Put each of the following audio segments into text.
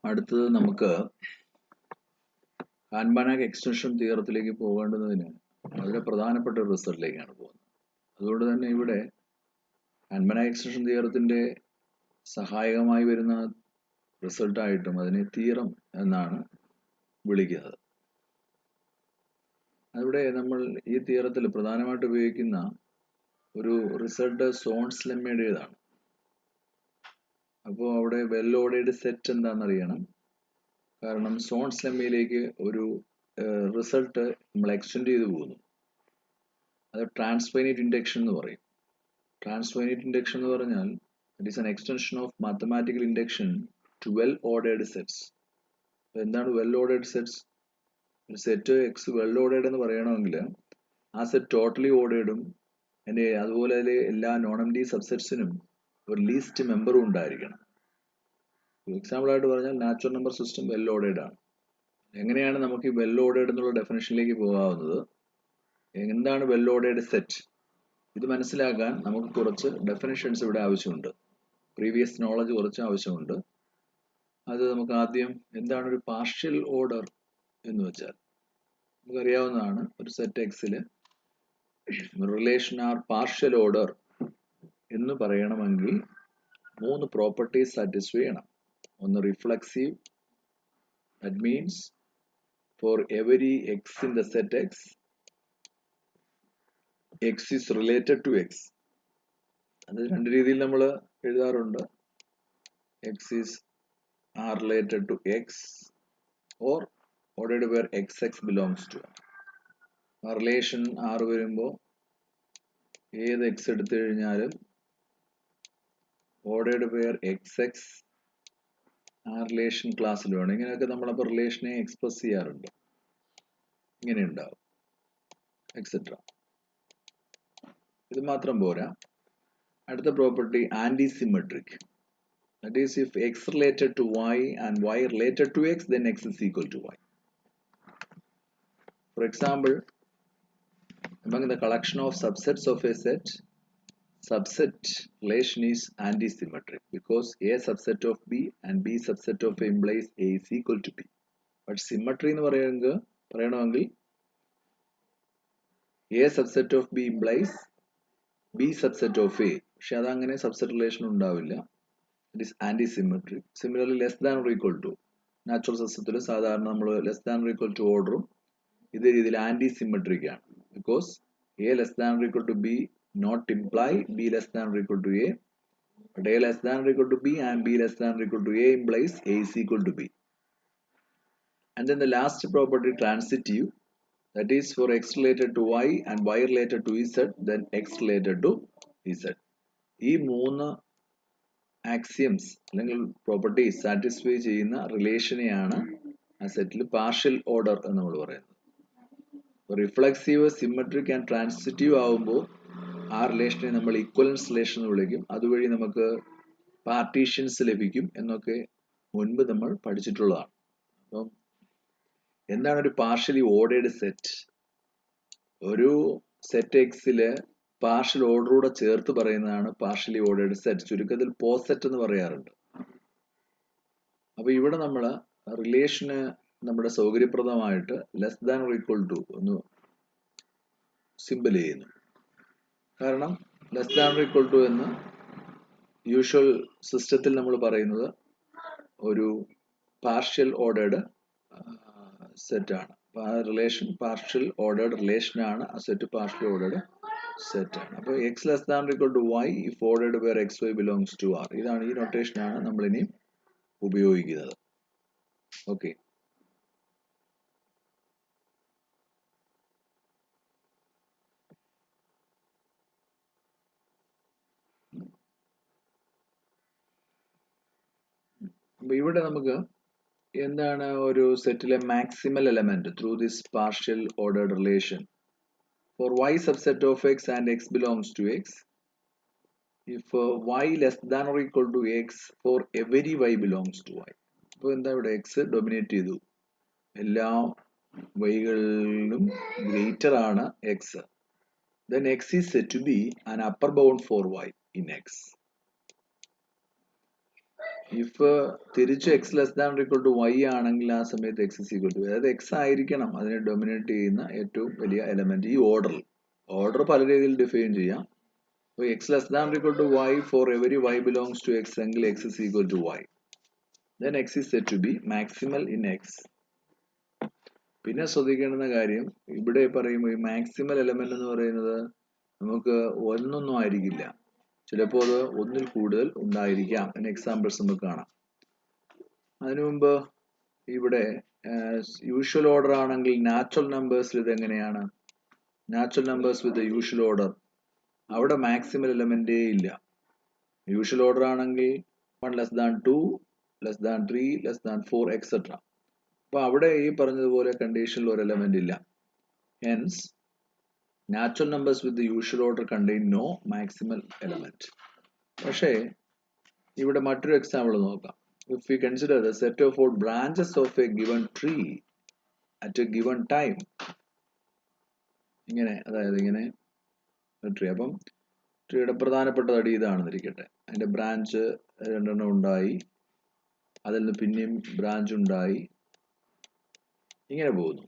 അടുത്തത് നമുക്ക് ഹാൻബാനാഗ് എക്സ്റ്റൻഷൻ തിയറത്തിലേക്ക് പോകേണ്ടതിന് വളരെ പ്രധാനപ്പെട്ട ഒരു റിസൾട്ടിലേക്കാണ് പോകുന്നത്. അതുകൊണ്ട് തന്നെ ഇവിടെ ഹാൻബാനാഗ് എക്സ്റ്റൻഷൻ തിയറത്തിന്റെ സഹായകമായി വരുന്ന റിസൾട്ടായിട്ടും അതിനെ തിയറം എന്നാണ് വിളിക്കുന്നത്. അവിടെ നമ്മൾ ഈ തിയറത്തിൽ പ്രധാനമായിട്ട് ഉപയോഗിക്കുന്ന ഒരു റിസൾട്ട് സോൺസ് ലെമ്മയുടേതാണ്. അപ്പോൾ അവിടെ വെൽ ഓർഡേർഡ് സെറ്റ് എന്താണെന്നറിയണം. കാരണം സോൺസ് ലെമ്മയിലേക്ക് ഒരു റിസൾട്ട് നമ്മൾ എക്സ്റ്റെൻഡ് ചെയ്തു പോകുന്നു. അത് ട്രാൻസ്ഫൈനൈറ്റ് ഇൻഡക്ഷൻ എന്ന് പറയും. ട്രാൻസ്ഫൈനൈറ്റ് ഇൻഡക്ഷൻ എന്ന് പറഞ്ഞാൽ it is an extension of mathematical induction to well ordered sets. എന്താണ് വെൽ ഓർഡേർഡ് സെറ്റ്സ്? ഒരു സെറ്റ് എക്സ് വെൽ ഓർഡേർഡ് എന്ന് പറയണമെങ്കിൽ ആ സെറ്റ് ടോട്ടലി ഓർഡേർഡും അതുപോലെ എല്ലാ നോൺ എംപ്റ്റി സബ്സെറ്റ്സിനും ഒരു ലീസ്റ്റ് മെമ്പറും ഉണ്ടായിരിക്കണം. എക്സാമ്പിൾ ആയിട്ട് പറഞ്ഞാൽ natural number system well ordered ആണ്. എങ്ങനെയാണ് നമുക്ക് ഈ വെൽ ഓർഡേർഡ് എന്നുള്ള ഡെഫിനേഷനിലേക്ക് പോകാവുന്നത്? എന്താണ് വെൽ ഓർഡേർഡ് സെറ്റ്? ഇത് മനസ്സിലാക്കാൻ നമുക്ക് കുറച്ച് ഡെഫിനിഷൻസ് ഇവിടെ ആവശ്യമുണ്ട്. പ്രീവിയസ് നോളജ് കുറച്ച് ആവശ്യമുണ്ട്. അത് നമുക്ക് ആദ്യം എന്താണ് ഒരു പാർഷ്യൽ ഓർഡർ എന്ന് വെച്ചാൽ നമുക്കറിയാവുന്നതാണ്. ഒരു സെറ്റ് എക്സിൽ റിലേഷൻ ആർ പാർഷ്യൽ ഓർഡർ എന്ന് പറയണമെങ്കിൽ 3 പ്രോപ്പർട്ടീസ് സാറ്റിസ്ഫൈ ചെയ്യണം. ഒന്ന് reflexive, that means for every X in the set X X is related to X. അത് രണ്ട് രീതിയിൽ നമ്മൾ എഴുതാറുണ്ട്. X is R related to X or ordered pair X X belongs to. ആ റിലേഷൻ ആർ വരുമ്പോൾ ഏത് എക്സ് എടുത്തു കഴിഞ്ഞാലും ഓർഡേർഡ് വെയർ എക്സ് എക്സ് ആ റിലേഷൻ ക്ലാസ്സിൽ വേണം. ഇങ്ങനെയൊക്കെ നമ്മളപ്പോൾ റിലേഷനെ എക്സ്പ്രസ് ചെയ്യാറുണ്ട്. ഇങ്ങനെ ഉണ്ടാവും എക്സെട്ര. ഇത് മാത്രം പോരാ. അടുത്ത property antisymmetric. That is, if x related to y and y related to x, then x is equal to y. For example, among the collection of subsets of a set, subset relation is anti-symmetric because a subset of b and b subset of a implies a is equal to b. But symmetry എന്ന് പറയണമെങ്കിൽ a subset of b implies b subset of a. പക്ഷെ അതങ്ങനെ subset relation ഉണ്ടാവില്ല. It is anti-symmetric. Similarly, less than or equal to. Natural സിസ്റ്റത്തിൽ സാധാരണ നമ്മൾ less than or equal to ഓർഡറും ഇതേ രീതിയിൽ ആന്റി സിമെട്രിക് ആണ്. Because A less than or equal to B not imply B less than or equal to A. But A less than or equal to B and B less than or equal to A implies A is equal to B. And then the last property, transitive, that is for x related to y and y related to z, then x related to z. ഈ 3 axioms അല്ലെങ്കിൽ properties satisfy ചെയ്യുന്ന റിലേഷനെയാണ് ആ സെറ്റിൽ partial order എന്ന് നമ്മൾ പറയുന്നത്. Reflexive, symmetric and transitive ആവുമ്പോൾ ആ റിലേഷനെ നമ്മൾ ഇക്വലൻസ് റിലേഷൻ എന്ന് വിളിക്കും. അതുവഴി നമുക്ക് പാർട്ടീഷ്യൻസ് ലഭിക്കും എന്നൊക്കെ മുൻപ് നമ്മൾ പഠിച്ചിട്ടുള്ളതാണ്. അപ്പം എന്താണ് ഒരു പാർഷ്യലി ഓർഡേർഡ് സെറ്റ്? ഒരു സെറ്റ് എക്സില് പാർഷ്യൽ ഓർഡറൂടെ ചേർത്ത് പറയുന്നതാണ് പാർഷ്യലി ഓർഡേർഡ് സെറ്റ്. ചുരുക്കത്തിൽ പോസെറ്റ് എന്ന് പറയാറുണ്ട്. അപ്പൊ ഇവിടെ നമ്മൾ റിലേഷന് നമ്മുടെ സൗകര്യപ്രദമായിട്ട് less than or equal to ഒന്ന് സിമ്പിൾ ചെയ്യുന്നു. കാരണം less than or equal to എന്ന് യൂഷ്വൽ സിസ്റ്റത്തിൽ നമ്മൾ പറയുന്നത് ഒരു പാർഷ്യൽ ഓർഡേർഡ് സെറ്റ് ആണ്. ആ റിലേഷൻ പാർഷ്യൽ ഓർഡേർഡ് റിലേഷൻ ആണ്. ആ സെറ്റ് പാർഷ്യൽ ഓർഡേർഡ് സെറ്റ് ആണ്. അപ്പോൾ X less than equal to Y if ordered pair X Y belongs to R. ഇതാണ് ഈ നൊട്ടേഷനാണ് നമ്മൾ ഇനി ഉപയോഗിക്കുന്നത്. ഓക്കെ. അപ്പൊ ഇവിടെ നമുക്ക് എന്താണ് ഒരു സെറ്റിലെ maximal element through this partial ordered relation four y subset of x and x belongs to x, if y less than or equal to x for every y belongs to y. അപ്പോൾ എന്താ ഇവിടെ x dominate ചെയ്തു, എല്ലാ വൈകളിലും greater ആണ് x. Then x is said to be an upper bound for y in x. If തിരിച്ച് x less than equal to y ആണെങ്കിൽ ആ സമയത്ത് എക്സ് ഇസ് ഈക്വൽ ടു, അതായത് എക്സ് ആയിരിക്കണം അതിനെ ഡൊമിനേറ്റ് ചെയ്യുന്ന ഏറ്റവും വലിയ എലമെന്റ് ഈ ഓർഡറിൽ. ഓർഡർ പല രീതിയിൽ ഡിഫൈൻ ചെയ്യാം. അപ്പോൾ X less than equal to y for every y belongs to x എങ്കിൽ x is equal to y. Then x is set to be maximal in x. പിന്നെ ശ്രദ്ധിക്കേണ്ടുന്ന കാര്യം, ഇവിടെ പറയുമ്പോൾ ഈ മാക്സിമൽ എലമെന്റ് എന്ന് പറയുന്നത് നമുക്ക് ഒന്നൊന്നും ആയിരിക്കില്ല, ചിലപ്പോൾ അത് ഒന്നിൽ കൂടുതൽ ഉണ്ടായിരിക്കാം. അതിന് എക്സാമ്പിൾസ് നമുക്ക് കാണാം. അതിനു മുമ്പ് ഇവിടെ യൂഷ്വൽ ഓർഡർ ആണെങ്കിൽ നാച്ചുറൽ നമ്പേഴ്സിൽ ഇത് എങ്ങനെയാണ്? Natural numbers with usual order അവിടെ മാക്സിമൽ എലമെന്റേ ഇല്ല. യൂഷ്വൽ ഓർഡർ ആണെങ്കിൽ 1 less than 2 less than 3 less than 4 etcetera. അപ്പൊ അവിടെ ഈ പറഞ്ഞതുപോലെ കണ്ടീഷനിൽ ഒരു എലമെന്റ് ഇല്ല. Hence natural numbers with usual order contain no maximal element. പക്ഷേ ഇവിടെ മറ്റൊരു എക്സാമ്പിൾ നോക്കാം. If we consider the set of all branches of a given tree at a given time, ഇങ്ങനെ, അതായത് ഇങ്ങനെ ട്രീ, അപ്പം ട്രീയുടെ പ്രധാനപ്പെട്ട തടി ഇതാണെന്നിരിക്കട്ടെ, അതിന്റെ ബ്രാഞ്ച് 2 ഉണ്ടായി, അതിൽ നിന്ന് പിന്നെയും ബ്രാഞ്ച് ഉണ്ടായി, ഇങ്ങനെ പോകുന്നു.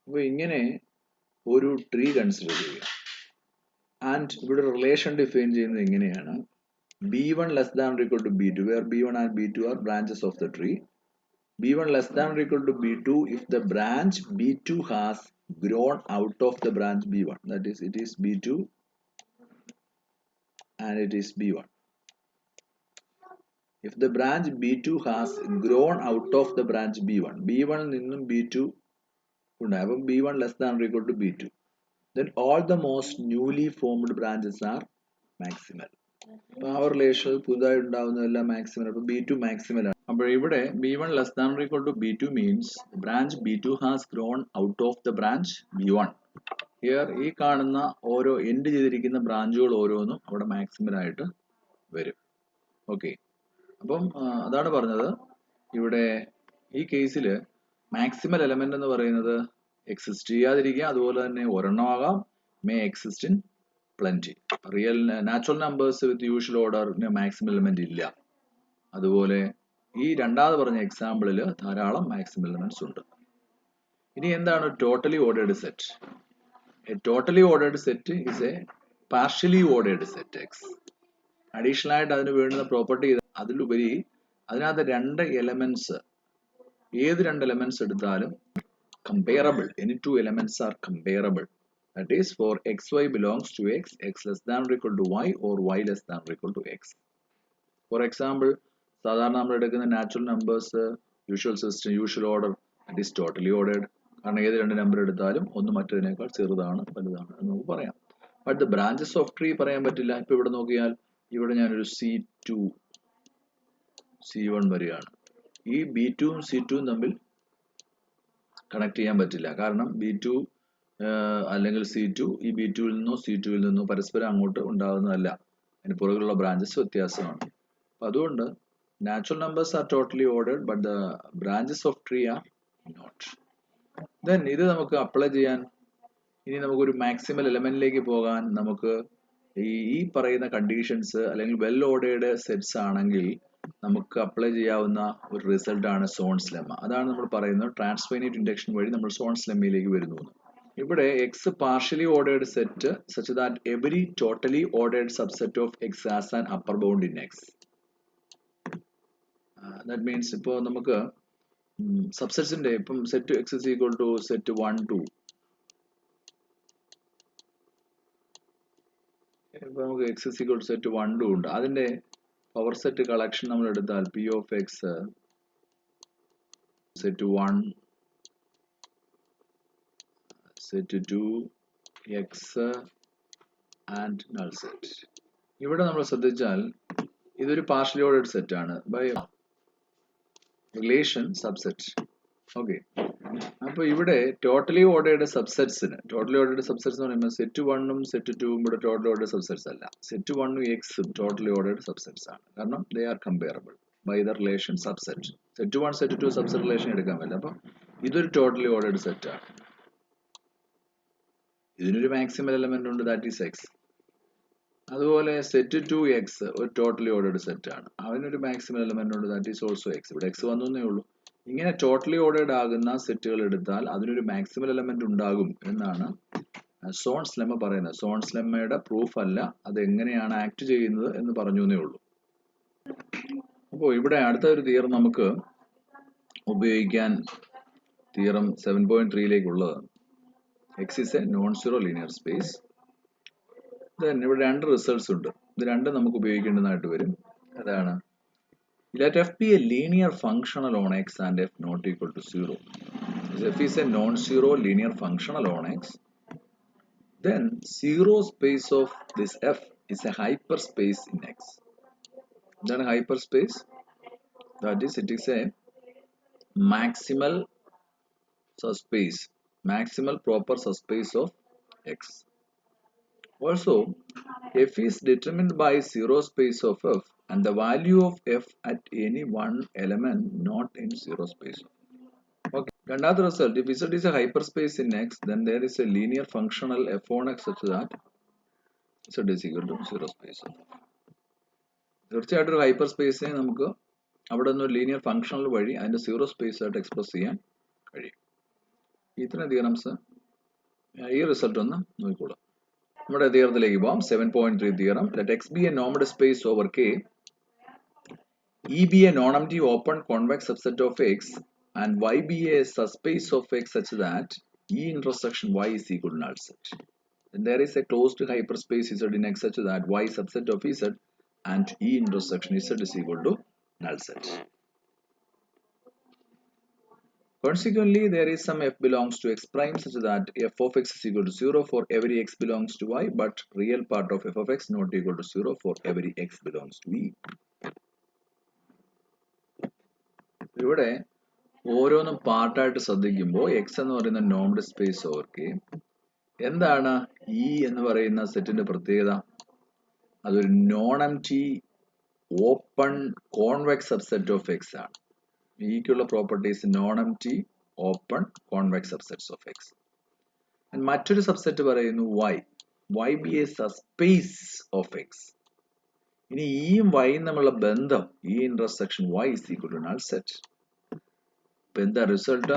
അപ്പൊ ഇങ്ങനെ ഒരു ട്രീ കൺസിഡർ ചെയ്യുക. ആൻഡ് ഇവിടെ റിലേഷൻ ഡിഫൈൻ ചെയ്യുന്നത് എങ്ങനെയാണ്? b1 less than or equal to b2, where b1 and b2 are branches of the tree. b1 less than or equal to b2 if the branch b2 has grown out of the branch b1, that is it is b2 and it is b1. If the branch b2 has grown out of the branch b1, b1 നിന്നും b2 ഉണ്ടായി, അപ്പം b1 less than or equal to b2, then all the most newly formed branches are maximal. അപ്പോൾ ആ relation പുതുതായി ഉണ്ടാവുന്നതെല്ലാം maximal. അപ്പോൾ b2 maximal ആണ്. അപ്പോൾ ഇവിടെ b1 less than or equal to b2 means the branch b2 has grown out of the branch b1. Here ഈ കാണുന്ന ഓരോ എൻഡ് ചെയ്തിരിക്കുന്ന ബ്രാഞ്ചുകൾ ഓരോന്നും അവിടെ മാക്സിമൽ ആയിട്ട് വരും. ഓക്കെ, അപ്പം അതാണ് പറഞ്ഞത്. ഇവിടെ ഈ കേസിൽ മാക്സിമൽ എലമെന്റ് എന്ന് പറയുന്നത് എക്സിസ്റ്റ് ചെയ്യാതിരിക്കുക, അതുപോലെ തന്നെ ഒരെണ്ണമാകാം, may exist in plenty. Real natural numbers with usual ഓർഡറിന് മാക്സിമൽ എലമെന്റ് ഇല്ല. അതുപോലെ ഈ രണ്ടാമത് പറഞ്ഞ എക്സാമ്പിളിൽ ധാരാളം മാക്സിമൽ എലമെന്റ്സ് ഉണ്ട്. ഇനി എന്താണ് totally ordered set? A totally ordered set is A partially ordered set X. Additional ആയിട്ട് അതിന് വേണ്ടുന്ന പ്രോപ്പർട്ടി, അതിലുപരി അതിനകത്ത് രണ്ട് എലമെന്റ്സ്, ഏത് രണ്ട് എലമെന്റ്സ് എടുത്താലും comparable, any two elements are comparable, that is for xy belongs to x, x less than or equal to y or y less than or equal to x. For example, സാധാരണ നമ്മൾ എടുക്കുന്ന natural numbers usual system, usual order, that is totally ordered. കാരണം ഏത് രണ്ട് number എടുത്താലും ഒന്ന് മറ്റൊന്നിനേക്കാൾ ചെറുതാണ് വലുതാണ് എന്ന് നമുക്ക് പറയാം. But the branches of tree പറയാൻ പറ്റില്ല. ഇപ്പൊ ഇവിടെ നോക്കിയാൽ ഇവിടെ ഞാനൊരു C2 C1 വരികയാണ്. ഈ B2 ഉം C2 ഉം തമ്മിൽ കണക്ട് ചെയ്യാൻ പറ്റില്ല. കാരണം B2 അല്ലെങ്കിൽ C2 ഈ B2 ൽ നിന്നോ C2 ൽ നിന്നോ പരസ്പരം അങ്ങോട്ട് ഉണ്ടാകുന്നതല്ല. അതിന് പുറകിലുള്ള ബ്രാഞ്ചസ് വ്യത്യാസമാണ്. അപ്പൊ അതുകൊണ്ട് natural numbers are totally ordered but the branches of tree are not. Then ഇത് നമുക്ക് അപ്ലൈ ചെയ്യാൻ, ഇനി നമുക്കൊരു മാക്സിമൽ എലമെന്റിലേക്ക് പോകാൻ നമുക്ക് ഈ പറയുന്ന കണ്ടീഷൻസ് അല്ലെങ്കിൽ വെൽ ഓർഡേർഡ് സെറ്റ്സ് ആണെങ്കിൽ നമുക്ക് അപ്ലൈ ചെയ്യാവുന്ന ഒരു റിസൾട്ട് ആണ് സോൺസ് ലെമ്മ. അതാണ് നമ്മൾ പറയുന്നത് ട്രാൻസ്ഫൈനൈറ്റ് ഇൻഡക്ഷൻ വഴി നമ്മൾ സോൺസ് ലെമ്മയിലേക്ക് വരുന്നു. ഇവിടെ X partially ordered set such that every totally ordered subset of X has an upper bound in X. That means ഇപ്പോൾ നമുക്ക് സബ്സെറ്റ്സിന്റെ ഇപ്പം set X is equal to set 1 2, ഇപ്പൊ നമുക്ക് X is equal to set 1 2 ഉണ്ട്. അതിന്റെ power set collection നമ്മൾ എടുത്താൽ P of X set 1 set 2 X and null set. ഇവിടെ നമ്മൾ ശ്രദ്ധിച്ചാൽ ഇതൊരു പാർഷ്യലി ഓർഡേർഡ് സെറ്റ് ആണ് ബൈ റിലേഷൻ സബ്സെറ്റ്. ഓക്കെ, അപ്പൊ ഇവിടെ ടോട്ടലി ഓർഡേർഡ് സബ്സെറ്റ്സിന്, ടോട്ടലി ഓർഡേർഡ് സബ്സെറ്റ്സ് എന്ന് പറയുമ്പോൾ സെറ്റ് 1 ഉം സെറ്റ് 2 ഉം ഇവിടെ ടോട്ടലി ഓർഡേർഡ് സബ്സെറ്റ്സ് അല്ല. സെറ്റ് 1 ഉം എക്സും ടോട്ടലി ഓർഡേർഡ് സബ്സെറ്റ്സ് ആണ്. കാരണം they are comparable by the relation subset. Set 1 set 2 subset relation എടുക്കാൻ പറ്റില്ല. അപ്പൊ ഇതൊരു ടോട്ടലി ഓർഡേർഡ് സെറ്റ് ആണ്. ഇതിനൊരു മാക്സിമൽ എലമെന്റ് ഉണ്ട്, ദാറ്റ് ഈസ് എക്സ്. അതുപോലെ സെറ്റ് ടു എക്സ് ഒരു ടോട്ടലി ഓർഡേഡ് സെറ്റ് ആണ്. അതിനൊരു മാക്സിമം എലമെന്റ് ഉണ്ട്, ദാറ്റ് ഈസ് ഓൾസോ എക്സ്. ഇവിടെ എക്സ് വന്നേ ഉള്ളൂ. ഇങ്ങനെ ടോട്ടലി ഓർഡേഡ് ആകുന്ന സെറ്റുകൾ എടുത്താൽ അതിനൊരു മാക്സിമൽ എലമെന്റ് ഉണ്ടാകും എന്നാണ് സോൺസ് ലെമ്മ പറയുന്നത്. സോൺസ് ലെമ്മയുടെ പ്രൂഫ് അല്ല, അത് എങ്ങനെയാണ് ആക്ട് ചെയ്യുന്നത് എന്ന് പറഞ്ഞു എന്നേ ഉള്ളൂ. അപ്പോൾ ഇവിടെ അടുത്ത ഒരു തിയറം നമുക്ക് ഉപയോഗിക്കാൻ theorem 7.3 X is A non zero linear space. Then ഇവിടെ രണ്ട് റിസൾട്ട്സ് ഉണ്ട്, ഇത് രണ്ടും നമുക്ക് ഉപയോഗിക്കേണ്ടതായിട്ട് വരും. അതാണ് let f be a linear functional on x and f not equal to 0. If f is a non-zero linear functional on x, then zero space of this f is a hyperspace in x. Then hyperspace, that is, it is a maximal subspace, maximal proper subspace of x. Also, f is determined by zero space of f and the value of f at any one element not in zero space. Okay. Another result, if z is a hyperspace in x, then there is a linear functional f on x such that z is equal to zero space of f. തീർച്ചയായിട്ടും ഒരു hyper സ്പേസിനെ നമുക്ക് അവിടെ നിന്ന് ഒരു linear functional വഴി അതിന്റെ zero space ആയിട്ട് express ചെയ്യാൻ കഴിയും. ഇത്രയും തിയറംസ് ഈ റിസൾട്ട് ഒന്ന് നോക്കിക്കോളാം. നമ്മുടെ തിയറത്തിലേക്ക് പോകാം. 7.3 theorem. Let X B A normal space over K, E B A non empty open convex subset of X and y be a subspace of x such that E intersection y is equal to null set. Then there is a closed hyperspace Z in x such that y subset of Z and E intersection Z is equal to null set. Consequently, there is some f belongs to x prime such that f of x is equal to 0 for every x belongs to y, but real part of f of x not equal to 0 for every x belongs to E. ഇവിടെ ഓരോന്നും പാർട്ടായിട്ട് ശ്രദ്ധിക്കുമ്പോൾ x എന്ന് പറയുന്ന normed space over k, എന്താണ് e എന്ന് പറയുന്ന സെറ്റിന്റെ പ്രത്യേകത? അതൊരു non empty open convex subset of x ആണ്. ഇക്കുള്ള properties non empty open convex subsets of x. മറ്റൊരു സബ്സെറ്റ് പറയുന്നു y be a subspace of x. ഇനി ഇയും വൈയും തമ്മിലുള്ള ബന്ധം e intersection y is equal to null set. When the result,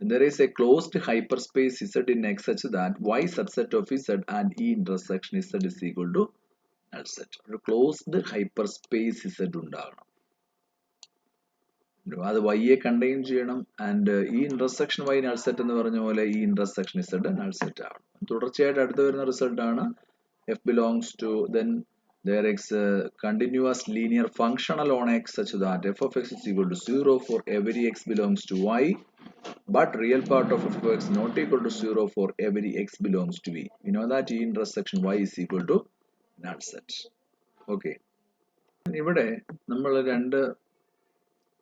there is a closed hyperspace Z in X such that Y subset of Z and E intersection Z is equal to null set. ഒരു closed hyperspace Z ഉണ്ടാകണം, അത് Y യെ contain ചെയ്യണം. And ഈ intersection Y null set എന്ന് പറഞ്ഞ പോലെ ഈ ഇന്റർസെക്ഷൻ Z null set ആവണം. തുടർച്ചയായിട്ട് അടുത്ത് വരുന്ന റിസൾട്ട് ആണ് F belongs to, then there is a continuous linear functional on x such that f of x is equal to 0 for every x belongs to y, but real part of f of x not equal to 0 for every x belongs to e. We know that E intersection y is equal to null set. Okay. ഇവിടെ നമ്മൾ രണ്ട്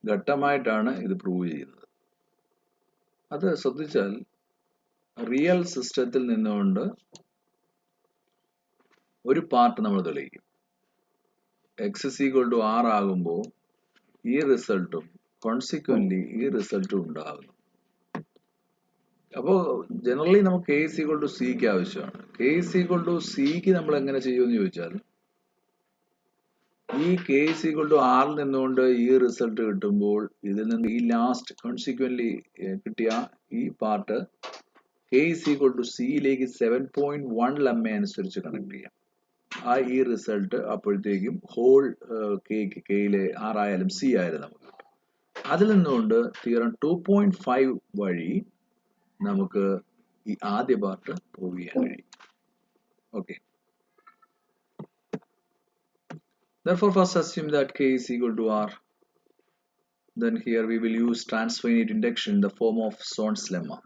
ഘട്ടമായിട്ടാണ് ഇത് prove ചെയ്യുന്നത്. അത് ശ്രദ്ധിച്ചാൽ real സിസ്റ്റത്തിൽ നിന്നുകൊണ്ട് ഒരു പാർട്ട് നമ്മൾ തെളിയിക്കും. X is equal to R ആകുമ്പോൾ ഈ റിസൾട്ടും കോൺസിക്വന്റ്ലി ഈ റിസൾട്ടും ഉണ്ടാകുന്നു. അപ്പോൾ ജനറലി നമുക്ക് കെ ഇസ് ഈക്വൽ ടു സിക്ക് ആവശ്യമാണ്. കെ ഇസ് ഈക്വൽ ടു സിക്ക് നമ്മൾ എങ്ങനെ ചെയ്യുമെന്ന് ചോദിച്ചാൽ, ഈ കെ ഇസ് ഈക്വൽ ടു ആറിൽ നിന്നുകൊണ്ട് ഈ റിസൾട്ട് കിട്ടുമ്പോൾ ഇതിൽ നിന്ന് ഈ ലാസ്റ്റ് കോൺസിക്വന്റ്ലി കിട്ടിയ ഈ part k is equal to സിയിലേക്ക് 7.1 ലെമ്മ അനുസരിച്ച് കണക്ട് ചെയ്യാം. ഈ റിസൾട്ട് അപ്പോഴത്തേക്കും ഹോൾ കെയിലെ ആർ ആയാലും സി ആയാലും നമുക്ക് കിട്ടും. അതിൽ നിന്നുകൊണ്ട് തിയറം 2.5 വഴി നമുക്ക് ഈ ആദ്യ പാർട്ട് പ്രൂവ് ചെയ്യാൻ കഴിയും. Okay. Therefore, first assume that k is equal to r. Then here we will use transfinite induction in the form of Son's lemma.